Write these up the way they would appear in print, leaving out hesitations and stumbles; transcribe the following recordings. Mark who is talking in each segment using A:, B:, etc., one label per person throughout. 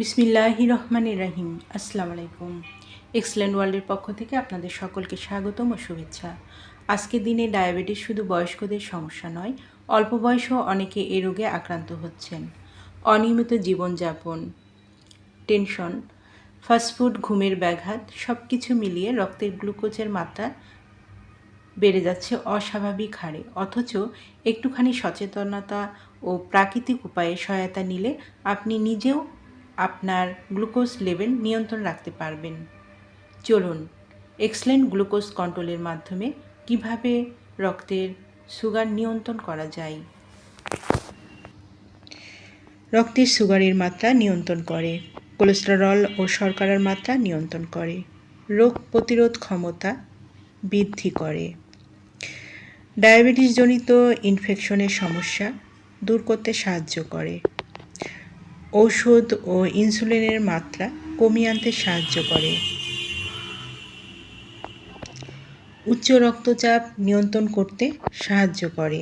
A: বিসমিল্লাহির রহমানির রহিম। আসসালামু আলাইকুম। এক্সেলেন্ট ওয়ার্ল্ডের পক্ষ থেকে আপনাদের সকলকে স্বাগতম ও শুভেচ্ছা। আজকের দিনে ডায়াবেটিস শুধু বয়স্কদের সমস্যা নয়, অল্প বয়সেও অনেকে এই রোগে আক্রান্ত হচ্ছেন। অনিয়মিত জীবনযাপন, টেনশন, ফাস্টফুড, ঘুমের ব্যাঘাত সব কিছু মিলিয়ে রক্তের গ্লুকোজের মাত্রা বেড়ে যাচ্ছে অস্বাভাবিক হারে। অথচ একটুখানি সচেতনতা ও প্রাকৃতিক উপায়ে সহায়তা নিলে আপনি নিজেও আপনার গ্লুকোজ লেভেল নিয়ন্ত্রণ রাখতে পারবেন। চলুন এক্সেলেন্ট গ্লুকোজ কন্ট্রোলের মাধ্যমে কিভাবে রক্তের সুগার নিয়ন্ত্রণ করা যায়। রক্তের সুগারের মাত্রা নিয়ন্ত্রণ করে, কোলেস্টেরল ও শর্করার মাত্রা নিয়ন্ত্রণ করে, রোগ প্রতিরোধ ক্ষমতা বৃদ্ধি করে, ডায়াবেটিসজনিত ইনফেকশনের সমস্যা দূর করতে সাহায্য করে, ঔষধ ও ইনসুলিনের মাত্রা কমিয়ে আনতে সাহায্য করে, উচ্চ রক্তচাপ নিয়ন্ত্রণ করতে সাহায্য করে,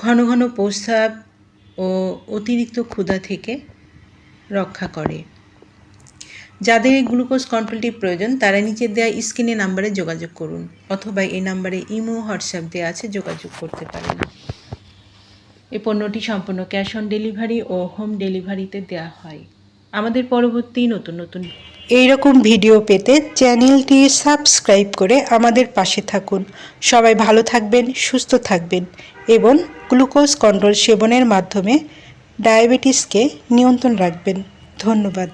A: ঘন ঘন প্রস্রাব ও অতিরিক্ত ক্ষুধা থেকে রক্ষা করে। যাদের এই গ্লুকোজ কন্ট্রোলটি প্রয়োজন তারা নিচের দেওয়া স্ক্রিনে নাম্বারে যোগাযোগ করুন, অথবা এই নাম্বারে ইমো হোয়াটসঅ্যাপ দেওয়া আছে, যোগাযোগ করতে পারেন। এই পণ্যটি সম্পূর্ণ ক্যাশ অন ডেলিভারি ও হোম ডেলিভারিতে দেওয়া হয়। আমাদের পরবর্তী নতুন এইরকম ভিডিও পেতে চ্যানেলটি সাবস্ক্রাইব করে আমাদের পাশে থাকুন। সবাই ভালো থাকবেন, সুস্থ থাকবেন এবং গ্লুকোজ কন্ট্রোল সেবনের মাধ্যমে ডায়াবেটিসকে নিয়ন্ত্রণ রাখবেন। ধন্যবাদ।